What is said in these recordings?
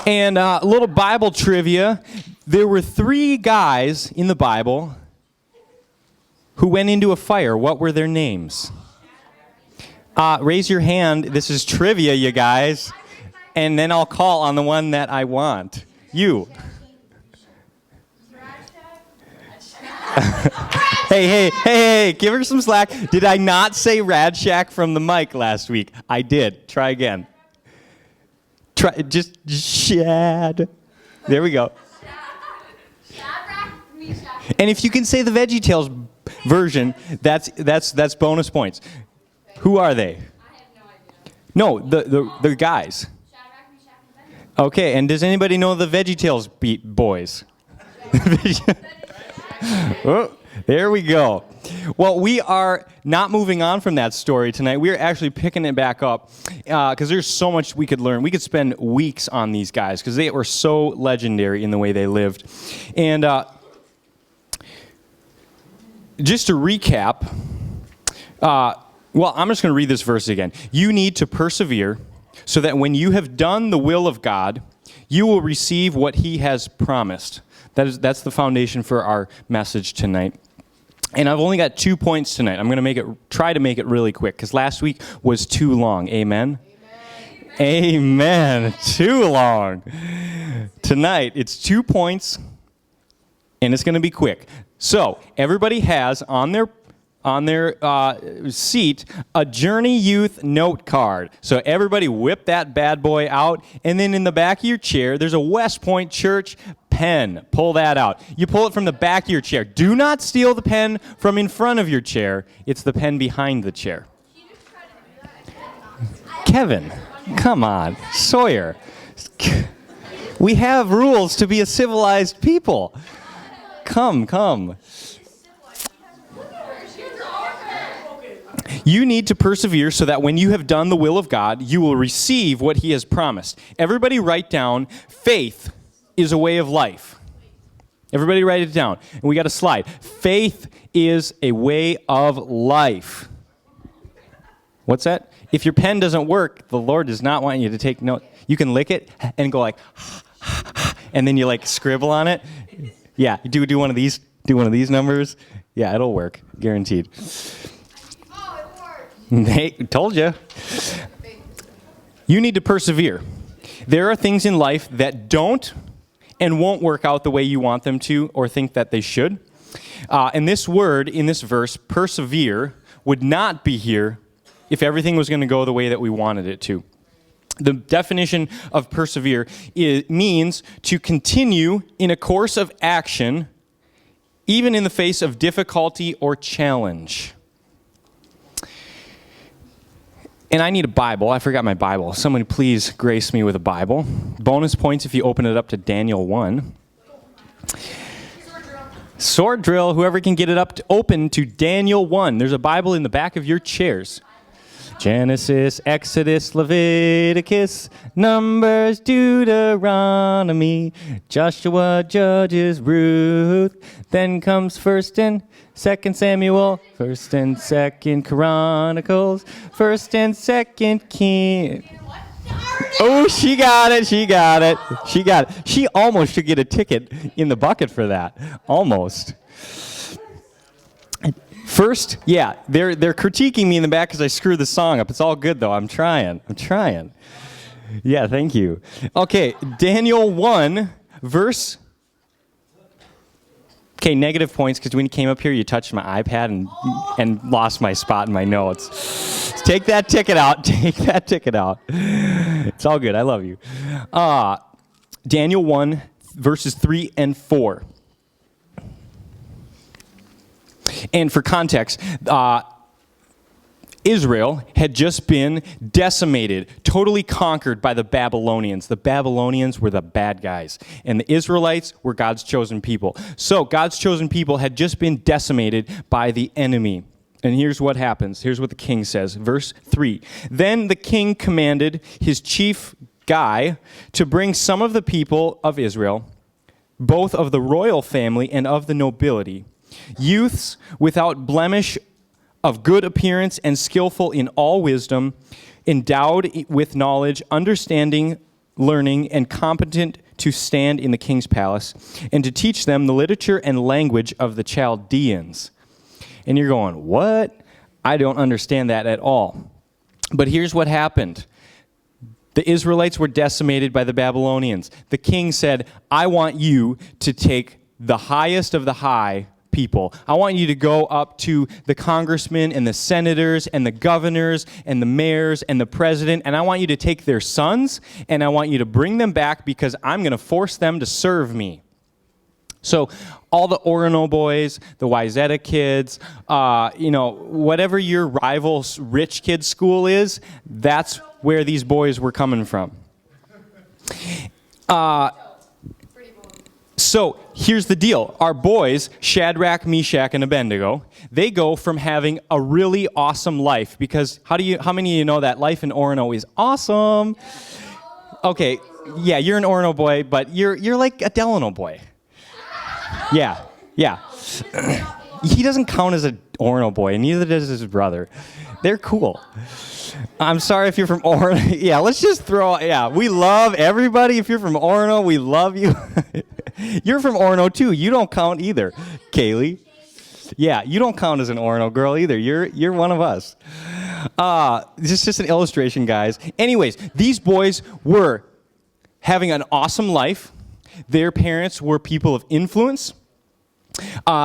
And a little Bible trivia. There were 3 guys in the Bible who went into a fire. What were their names? Raise your hand. This is trivia, you guys. And then I'll call on the one that I want. You. Hey, give her some slack. Did I not say Radshak from the mic last week? I did. Try again. Just Shad. There we go. And if you can say the VeggieTales version, that's bonus points. Who are they? I have no idea. No, the guys. Okay, and does anybody know the VeggieTales boys? Oh, there we go. Well, we are not moving on from that story tonight. We are actually picking it back up because there's so much we could learn. We could spend weeks on these guys because they were so legendary in the way they lived. And just to recap, well, I'm just going to read this verse again. You need to persevere so that when you have done the will of God, you will receive what he has promised. That's the foundation for our message tonight. And I've only got 2 points tonight. I'm going to try to make it really quick because last week was too long. Amen? Amen. Too long. Tonight, it's 2 points, and it's going to be quick. So, everybody has on their seat a Journey Youth note card. So everybody whip that bad boy out, and then in the back of your chair, there's a West Point Church pen. Pull that out. You pull it from the back of your chair. Do not steal the pen from in front of your chair. It's the pen behind the chair. Kevin, come on. Sawyer. We have rules to be a civilized people. Come. You need to persevere so that when you have done the will of God, you will receive what he has promised. Everybody write down, faith is a way of life. Everybody write it down. And we got a slide. Faith is a way of life. What's that? If your pen doesn't work, the Lord does not want you to take note. You can lick it and go like, and then you like scribble on it. Yeah, do one of these. Do one of these numbers. Yeah, it'll work. Guaranteed. Hey, told you. You need to persevere. There are things in life that don't and won't work out the way you want them to or think that they should. And this word in this verse, persevere, would not be here if everything was going to go the way that we wanted it to. The definition of persevere means to continue in a course of action, even in the face of difficulty or challenge. And I need a Bible. I forgot my Bible. Someone please grace me with a Bible. Bonus points if you open it up to Daniel 1. Sword drill. Whoever can get it open to Daniel 1. There's a Bible in the back of your chairs. Genesis, Exodus, Leviticus, Numbers, Deuteronomy, Joshua, Judges, Ruth. Then comes 1st and 2nd Samuel, 1st and 2nd Chronicles, 1st and 2nd King. Oh, she got it. She almost should get a ticket in the bucket for that. Almost. First, yeah, they're critiquing me in the back because I screwed the song up. It's all good, though. I'm trying. Yeah, thank you. Okay, Daniel 1, verse... Okay, negative points because when you came up here, you touched my iPad and lost my spot in my notes. Take that ticket out. It's all good. I love you. Daniel 1, verses 3 and 4. And for context, Israel had just been decimated, totally conquered by the Babylonians. The Babylonians were the bad guys, and the Israelites were God's chosen people. So God's chosen people had just been decimated by the enemy. And here's what happens. Here's what the king says. Verse 3. Then the king commanded his chief guy to bring some of the people of Israel, both of the royal family and of the nobility, youths without blemish, of good appearance and skillful in all wisdom, endowed with knowledge, understanding learning, and competent to stand in the king's palace, and to teach them the literature and language of the Chaldeans. And you're going, what? I don't understand that at all. But here's what happened. The Israelites were decimated by the Babylonians. The king said, I want you to take the highest of the high people. I want you to go up to the congressmen and the senators and the governors and the mayors and the president, and I want you to take their sons, and I want you to bring them back because I'm going to force them to serve me. So all the Orono boys, the Wayzata kids, whatever your rival's rich kid school is, that's where these boys were coming from. So here's the deal. Our boys, Shadrach, Meshach, and Abednego, they go from having a really awesome life because how many of you know that life in Orono is awesome? Okay, yeah, you're an Orono boy, but you're like a Delano boy. Yeah. He doesn't count as an Orono boy, and neither does his brother. They're cool. I'm sorry if you're from Orono. Yeah, let's just we love everybody. If you're from Orono, we love you. You're from Orono too. You don't count either, Kaylee. Yeah, you don't count as an Orono girl either. You're one of us. This is just an illustration, guys. Anyways, these boys were having an awesome life. Their parents were people of influence.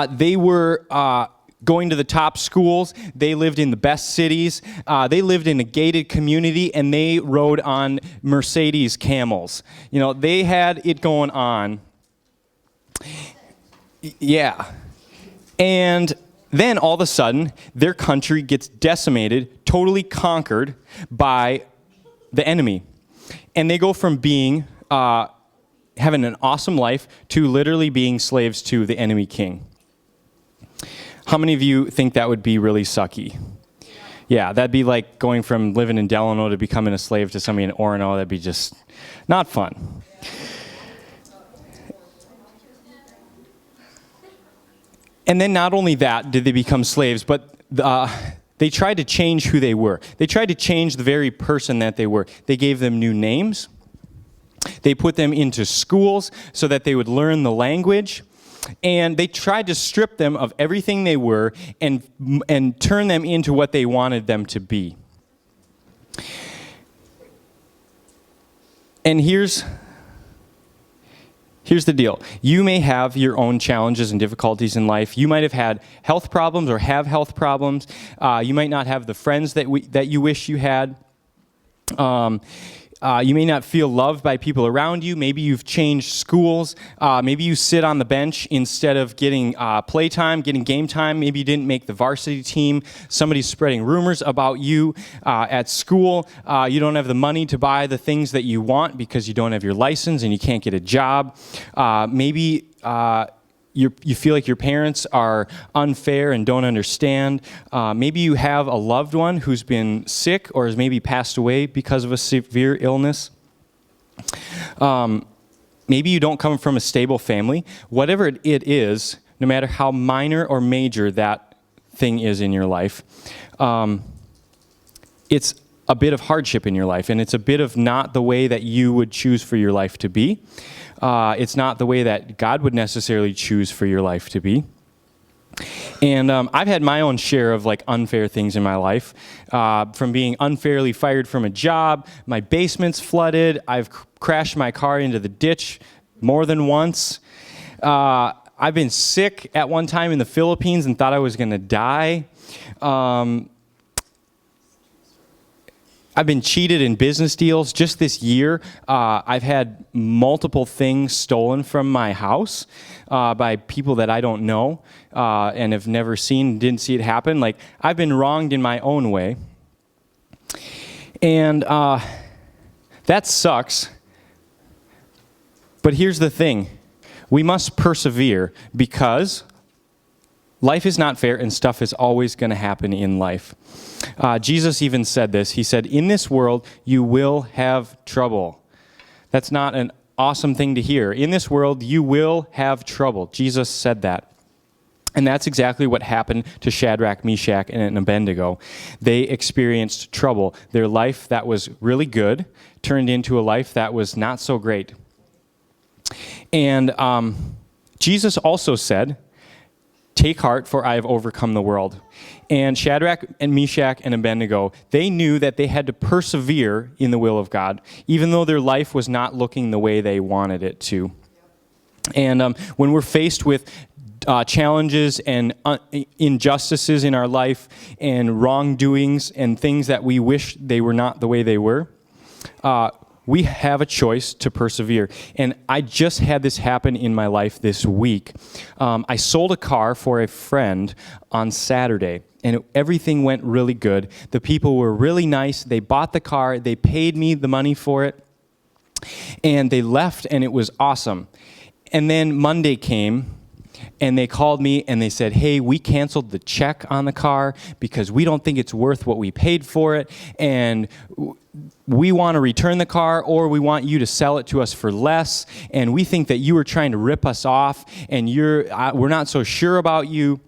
They were going to the top schools. They lived in the best cities. They lived in a gated community, and they rode on Mercedes camels. They had it going on. Yeah. And then all of a sudden, their country gets decimated, totally conquered by the enemy. And they go from being having an awesome life to literally being slaves to the enemy king. How many of you think that would be really sucky? Yeah, that'd be like going from living in Delano to becoming a slave to somebody in Orono. That'd be just not fun. And then not only that did they become slaves, but they tried to change who they were. They tried to change the very person that they were. They gave them new names. They put them into schools so that they would learn the language. And they tried to strip them of everything they were and turn them into what they wanted them to be. And here's the deal. You may have your own challenges and difficulties in life. You might have had health problems or have health problems. You might not have the friends that you wish you had. You may not feel loved by people around you. Maybe you've changed schools. Maybe you sit on the bench instead of getting playtime, getting game time. Maybe you didn't make the varsity team. Somebody's spreading rumors about you at school. You don't have the money to buy the things that you want because you don't have your license and you can't get a job. Maybe you feel like your parents are unfair and don't understand. Maybe you have a loved one who's been sick or has maybe passed away because of a severe illness. Maybe you don't come from a stable family. Whatever it is, no matter how minor or major that thing is in your life, it's a bit of hardship in your life, and it's a bit of not the way that you would choose for your life to be. It's not the way that God would necessarily choose for your life to be. And I've had my own share of unfair things in my life, from being unfairly fired from a job. My basement's flooded. I've crashed my car into the ditch more than once. I've been sick at one time in the Philippines and thought I was going to die. I've been cheated in business deals. Just this year, I've had multiple things stolen from my house by people that I don't know and have never seen, didn't see it happen. I've been wronged in my own way. And that sucks. But here's the thing. We must persevere because life is not fair and stuff is always going to happen in life. Jesus even said this. He said, in this world, you will have trouble. That's not an awesome thing to hear. In this world, you will have trouble. Jesus said that. And that's exactly what happened to Shadrach, Meshach, and Abednego. They experienced trouble. Their life that was really good turned into a life that was not so great. And Jesus also said, "Take heart, for I have overcome the world." And Shadrach and Meshach and Abednego, they knew that they had to persevere in the will of God, even though their life was not looking the way they wanted it to. And when we're faced with challenges and injustices in our life and wrongdoings and things that we wish they were not the way they were, we have a choice to persevere. And I just had this happen in my life this week. I sold a car for a friend on Saturday, and everything went really good. The people were really nice. They bought the car. They paid me the money for it, and they left, and it was awesome. And then Monday came, and they called me and they said, "Hey, we canceled the check on the car because we don't think it's worth what we paid for it, and we want to return the car, or we want you to sell it to us for less, and we think that you were trying to rip us off, and we're not so sure about you."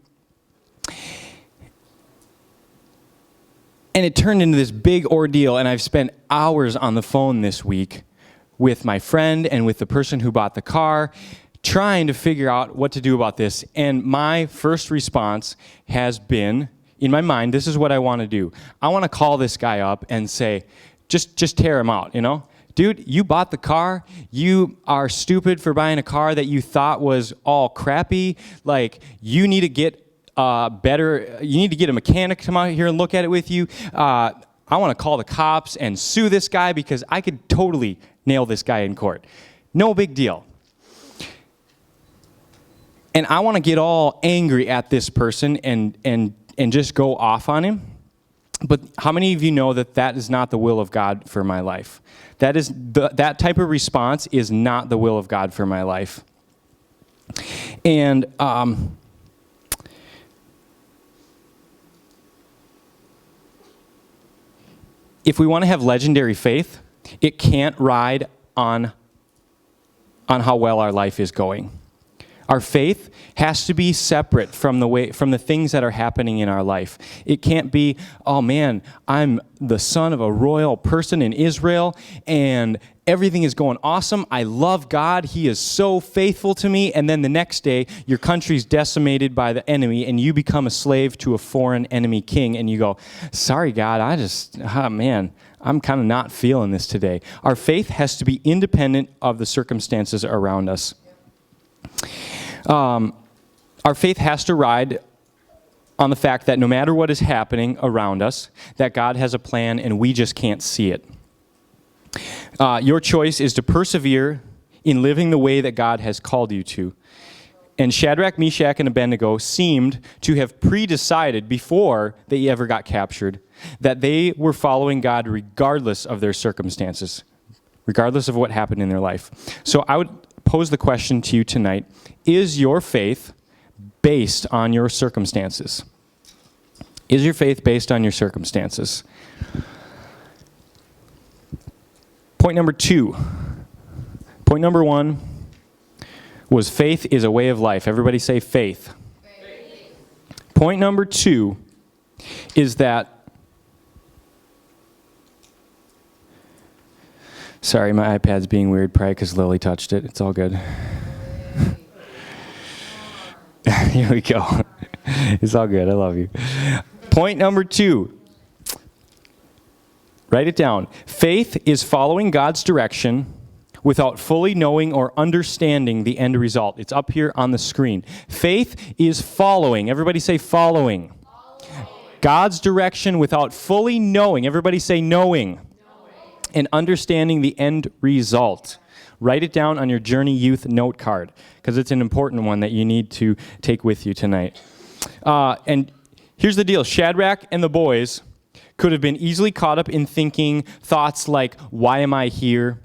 And it turned into this big ordeal, and I've spent hours on the phone this week with my friend and with the person who bought the car, trying to figure out what to do about this. And my first response has been, in my mind, this is what I want to do. I want to call this guy up and say, just tear him out, Dude, you bought the car. You are stupid for buying a car that you thought was all crappy. Like, you need to get you need to get a mechanic to come out here and look at it with you. I want to call the cops and sue this guy because I could totally nail this guy in court. No big deal. And I want to get all angry at this person and just go off on him. But how many of you know that is not the will of God for my life? That type of response is not the will of God for my life. And if we want to have legendary faith, it can't ride on how well our life is going. Our faith has to be separate from the things that are happening in our life. It can't be, "Oh man, I'm the son of a royal person in Israel, and everything is going awesome. I love God. He is so faithful to me." And then the next day, your country's decimated by the enemy, and you become a slave to a foreign enemy king, and you go, "Sorry, God, I'm kind of not feeling this today." Our faith has to be independent of the circumstances around us. Our faith has to ride on the fact that no matter what is happening around us, that God has a plan and we just can't see it. Your choice is to persevere in living the way that God has called you to. And Shadrach, Meshach, and Abednego seemed to have pre-decided before they ever got captured that they were following God regardless of their circumstances, regardless of what happened in their life. So I would pose the question to you tonight: is your faith based on your circumstances? Is your faith based on your circumstances? Point number 2. Point number 1 was faith is a way of life. Everybody say faith. Faith. Point number 2 is that, sorry, my iPad's being weird, probably because Lily touched it. It's all good. Here we go. It's all good. I love you. Point number 2. Write it down. Faith is following God's direction without fully knowing or understanding the end result. It's up here on the screen. Faith is following. Everybody say following. God's direction without fully knowing. Everybody say knowing. And understanding the end result. Write it down on your Journey Youth note card, because it's an important one that you need to take with you tonight. And here's the deal. Shadrach and the boys could have been easily caught up in thinking thoughts like, why am I here?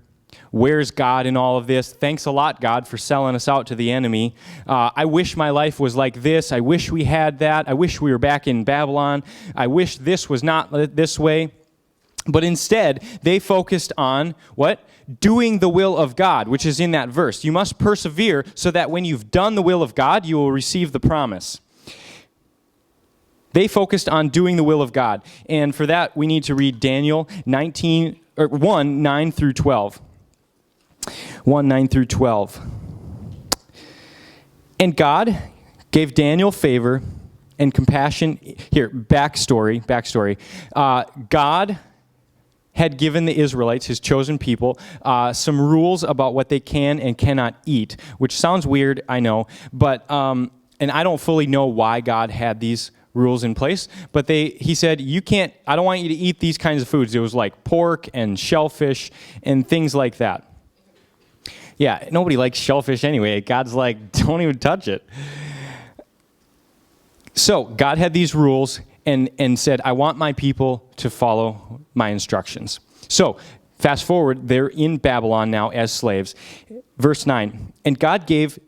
Where's God in all of this? Thanks a lot, God, for selling us out to the enemy. I wish my life was like this. I wish we had that. I wish we were back in Babylon. I wish this was not this way. But instead, they focused on what? Doing the will of God, which is in that verse. You must persevere so that when you've done the will of God, you will receive the promise. They focused on doing the will of God. And for that, we need to read Daniel 1, 9 through 12. 1, 9 through 12. And God gave Daniel favor and compassion. Here, backstory. God had given the Israelites, his chosen people, some rules about what they can and cannot eat, which sounds weird, I know, but and I don't fully know why God had these rules in place, but he said, I don't want you to eat these kinds of foods. It was like pork and shellfish and things like that. Yeah, nobody likes shellfish anyway. God's like, don't even touch it. So God had these rules and said, I want my people to follow my instructions. So fast forward, they're in Babylon now as slaves. Verse 9, and God gave,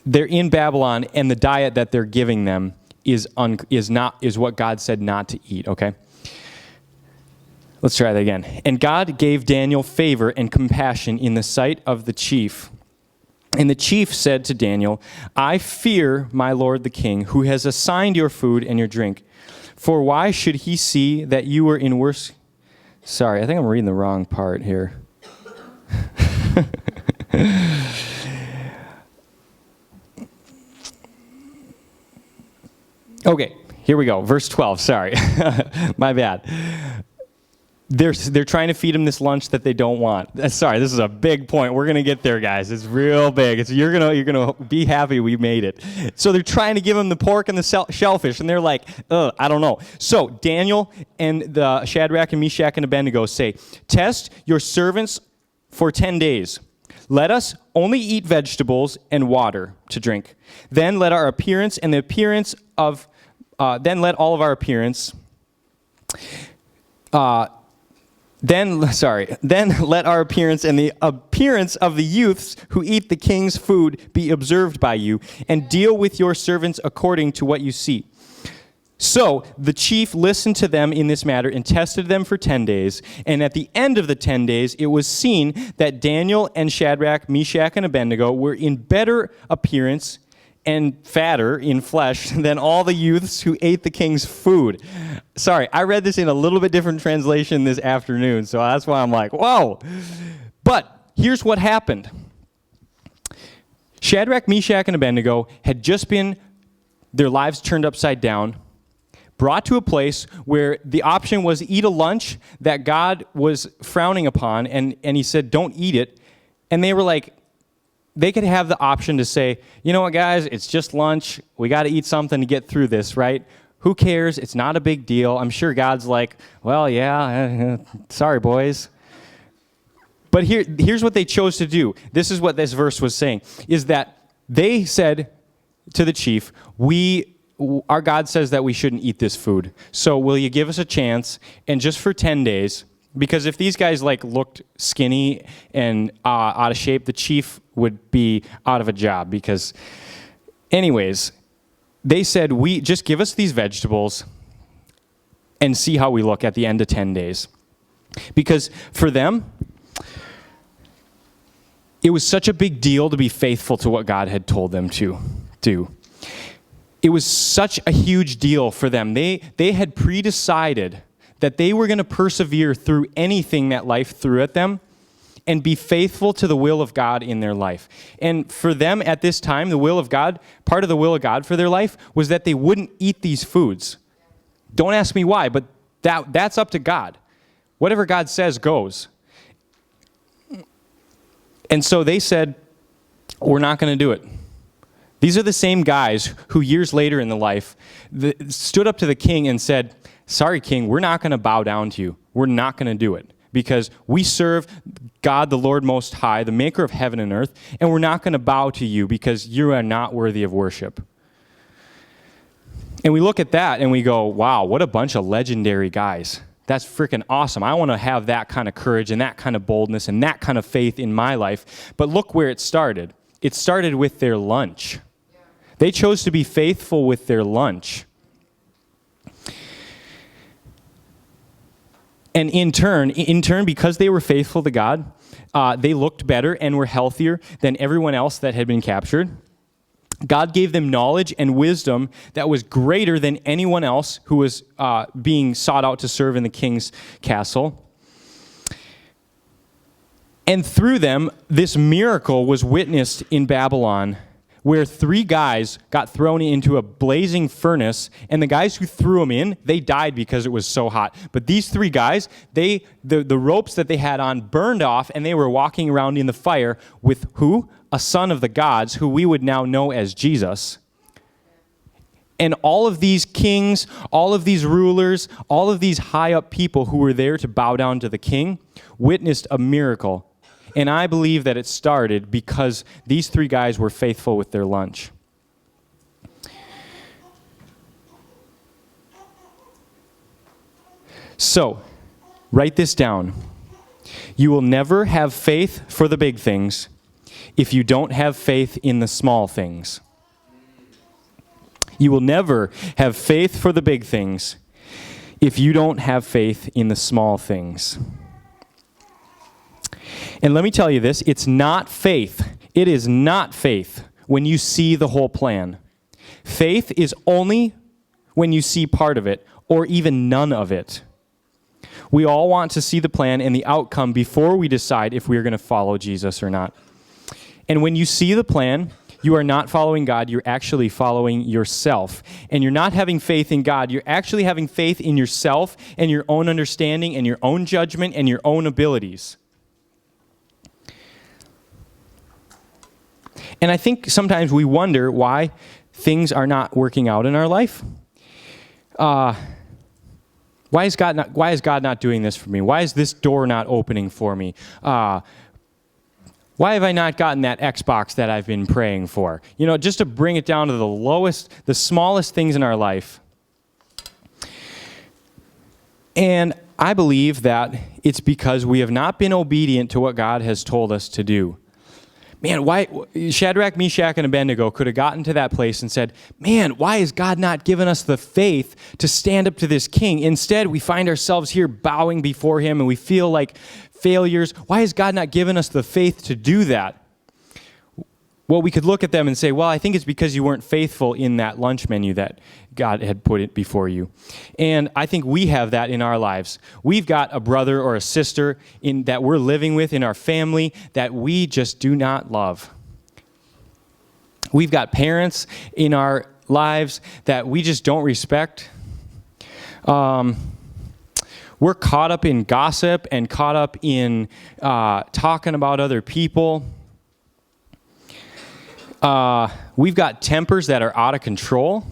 they're in Babylon, and the diet that they're giving them is what God said not to eat, okay? Let's try that again. And God gave Daniel favor and compassion in the sight of the chief. And the chief said to Daniel, I fear my lord the king, who has assigned your food and your drink. For why should he see that you were in worse... Sorry, I think I'm reading the wrong part here. Okay, here we go. Verse 12, sorry. My bad. They're trying to feed him this lunch that they don't want. Sorry, this is a big point. We're gonna get there, guys. It's real big. You're gonna be happy we made it. So they're trying to give him the pork and the shellfish, and they're like, I don't know. So Daniel and the Shadrach and Meshach and Abednego say, test your servants for 10 days. Let us only eat vegetables and water to drink. Then let our appearance and the appearance of, then let all of our appearance. Then let our appearance and the appearance of the youths who eat the king's food be observed by you, and deal with your servants according to what you see. So the chief listened to them in this matter and tested them for 10 days. And at the end of the 10 days, it was seen that Daniel and Shadrach, Meshach, and Abednego were in better appearance and fatter in flesh than all the youths who ate the king's food. Sorry, I read this in a little bit different translation this afternoon, so that's why I'm like, whoa. But here's what happened. Shadrach, Meshach, and Abednego had just been, their lives turned upside down, brought to a place where the option was eat a lunch that God was frowning upon, and he said, don't eat it. And they were like, they could have the option to say, you know what, guys, it's just lunch. We got to eat something to get through this, right? Who cares? It's not a big deal. I'm sure God's like, well, yeah, sorry, boys. But here's what they chose to do. This is what this verse was saying, is that they said to the chief, our God says that we shouldn't eat this food. So will you give us a chance? And just for 10 days, because if these guys looked skinny and out of shape, the chief would be out of a job. Because anyways, they said, just give us these vegetables and see how we look at the end of 10 days. Because for them, it was such a big deal to be faithful to what God had told them to do. It was such a huge deal for them. They had pre-decided that they were going to persevere through anything that life threw at them and be faithful to the will of God in their life. And for them at this time, the will of God, part of the will of God for their life was that they wouldn't eat these foods. Don't ask me why, but that's up to God. Whatever God says goes. And so they said, we're not going to do it. These are the same guys who years later in the life stood up to the king and said, sorry, king, we're not going to bow down to you. We're not going to do it because we serve God, the Lord Most High, the maker of heaven and earth, and we're not going to bow to you because you are not worthy of worship. And we look at that and we go, wow, what a bunch of legendary guys. That's freaking awesome. I want to have that kind of courage and that kind of boldness and that kind of faith in my life. But look where it started. It started with their lunch. They chose to be faithful with their lunch. And in turn, because they were faithful to God, they looked better and were healthier than everyone else that had been captured. God gave them knowledge and wisdom that was greater than anyone else who was being sought out to serve in the king's castle. And through them, this miracle was witnessed in Babylon, where 3 guys got thrown into a blazing furnace, and the guys who threw them in, they died because it was so hot. But these 3 guys, the ropes that they had on burned off, and they were walking around in the fire with who? A son of the gods, who we would now know as Jesus. And all of these kings, all of these rulers, all of these high up people who were there to bow down to the king witnessed a miracle. And I believe that it started because these 3 guys were faithful with their lunch. So, write this down. You will never have faith for the big things if you don't have faith in the small things. You will never have faith for the big things if you don't have faith in the small things. And let me tell you this, it's not faith. It is not faith when you see the whole plan. Faith is only when you see part of it, or even none of it. We all want to see the plan and the outcome before we decide if we are going to follow Jesus or not. And when you see the plan, you are not following God, you're actually following yourself. And you're not having faith in God, you're actually having faith in yourself and your own understanding and your own judgment and your own abilities. And I think sometimes we wonder why things are not working out in our life. Why is God not doing this for me? Why is this door not opening for me? Why have I not gotten that Xbox that I've been praying for? You know, just to bring it down to the smallest things in our life. And I believe that it's because we have not been obedient to what God has told us to do. Man, why Shadrach, Meshach, and Abednego could have gotten to that place and said, man, why has God not given us the faith to stand up to this king? Instead, we find ourselves here bowing before him and we feel like failures. Why has God not given us the faith to do that? Well, we could look at them and say, well, I think it's because you weren't faithful in that lunch menu that God had put it before you. And I think we have that in our lives. We've got a brother or a sister that we're living with in our family that we just do not love. We've got parents in our lives that we just don't respect. We're caught up in gossip and caught up in talking about other people. We've got tempers that are out of control.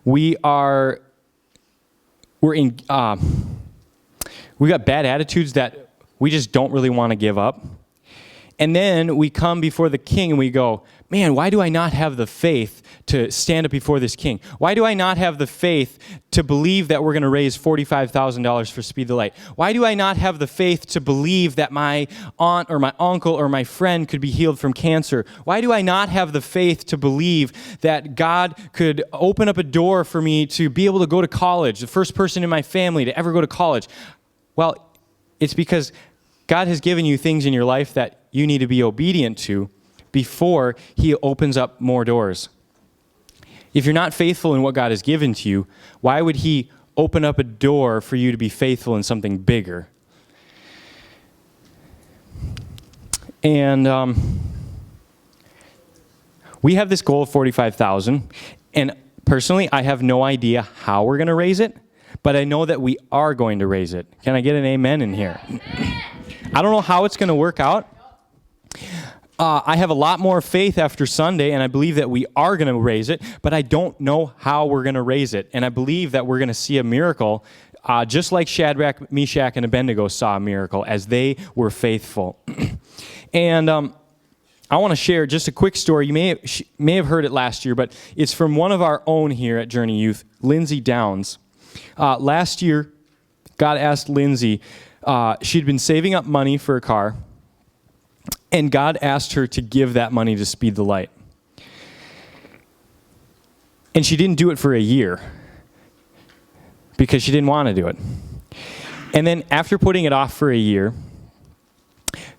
We got bad attitudes that we just don't really want to give up. And then we come before the king and we go, man, why do I not have the faith to stand up before this king? Why do I not have the faith to believe that we're going to raise $45,000 for Speed the Light? Why do I not have the faith to believe that my aunt or my uncle or my friend could be healed from cancer? Why do I not have the faith to believe that God could open up a door for me to be able to go to college, the first person in my family to ever go to college? Well, it's because God has given you things in your life that you need to be obedient to before he opens up more doors. If you're not faithful in what God has given to you, why would he open up a door for you to be faithful in something bigger? And we have this goal of $45,000, and personally, I have no idea how we're going to raise it, but I know that we are going to raise it. Can I get an amen in here? I don't know how it's going to work out. I have a lot more faith after Sunday, and I believe that we are going to raise it, but I don't know how we're going to raise it. And I believe that we're going to see a miracle, just like Shadrach, Meshach, and Abednego saw a miracle as they were faithful. And I want to share just a quick story. You may have heard it last year, but it's from one of our own here at Journey Youth, Lindsay Downs. Last year, God asked Lindsay, she'd been saving up money for a car, and God asked her to give that money to Speed the Light. And she didn't do it for a year because she didn't want to do it. And then after putting it off for a year,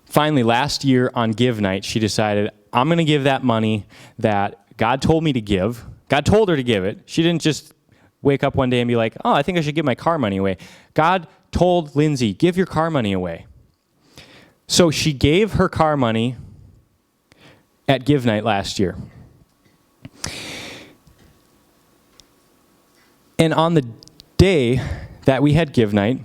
finally last year on Give Night, she decided, I'm going to give that money that God told me to give. God told her to give it. She didn't just wake up one day and be like, oh, I think I should give my car money away. God told Lindsay, give your car money away. So she gave her car money at Give Night last year. And on the day that we had Give Night,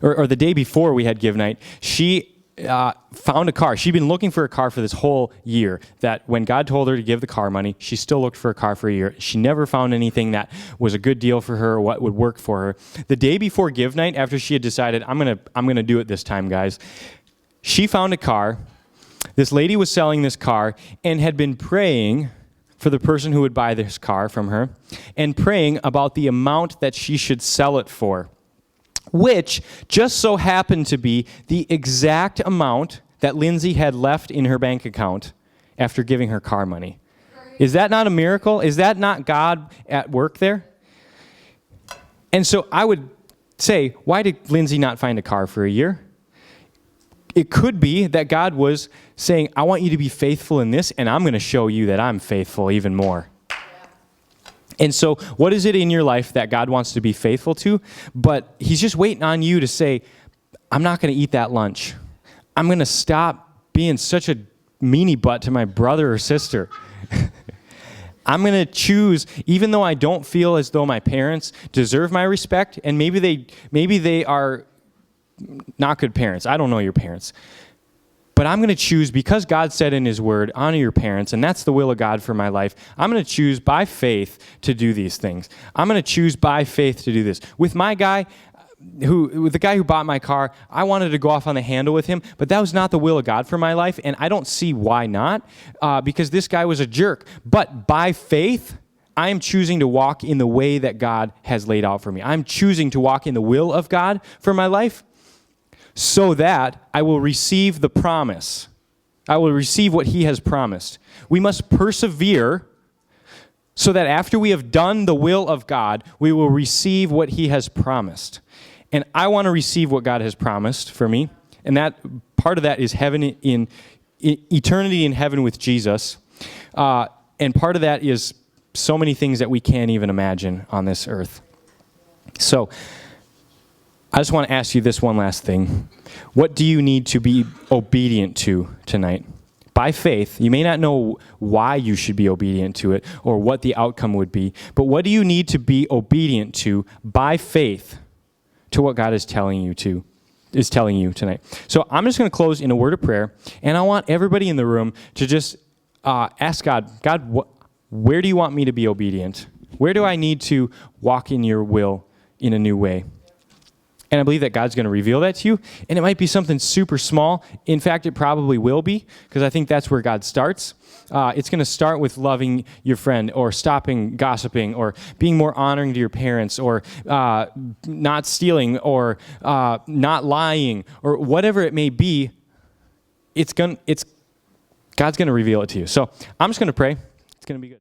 or the day before we had Give Night, she found a car. She'd been looking for a car for this whole year, that when God told her to give the car money, she still looked for a car for a year. She never found anything that was a good deal for her or what would work for her. The day before Give Night, after she had decided, I'm gonna do it this time, guys, she found a car. This lady was selling this car and had been praying for the person who would buy this car from her and praying about the amount that she should sell it for, which just so happened to be the exact amount that Lindsay had left in her bank account after giving her car money. Is that not a miracle? Is that not God at work there? And so I would say, why did Lindsay not find a car for a year? It could be that God was saying, I want you to be faithful in this, and I'm going to show you that I'm faithful even more. And so what is it in your life that God wants to be faithful to? But he's just waiting on you to say, I'm not going to eat that lunch. I'm going to stop being such a meanie butt to my brother or sister. I'm going to choose, even though I don't feel as though my parents deserve my respect, and maybe they are not good parents. I don't know your parents. But I'm going to choose, because God said in his word, honor your parents, and that's the will of God for my life. I'm going to choose by faith to do these things. I'm going to choose by faith to do this. With the guy who bought my car, I wanted to go off on the handle with him, but that was not the will of God for my life, and I don't see why not, because this guy was a jerk. But by faith, I am choosing to walk in the way that God has laid out for me. I'm choosing to walk in the will of God for my life, so that I will receive the promise. I will receive what he has promised. We must persevere so that after we have done the will of God, we will receive what he has promised. And I want to receive what God has promised for me. And that part of that is heaven in eternity in heaven with Jesus. And part of that is so many things that we can't even imagine on this earth. So I just want to ask you this one last thing. What do you need to be obedient to tonight? By faith, you may not know why you should be obedient to it or what the outcome would be, but what do you need to be obedient to by faith to what God is telling you tonight? So I'm just going to close in a word of prayer, and I want everybody in the room to just ask God, where do you want me to be obedient? Where do I need to walk in your will in a new way? And I believe that God's going to reveal that to you. And it might be something super small. In fact, it probably will be, because I think that's where God starts. It's going to start with loving your friend, or stopping gossiping, or being more honoring to your parents, or not stealing, or not lying, or whatever it may be. God's going to reveal it to you. So I'm just going to pray. It's going to be good.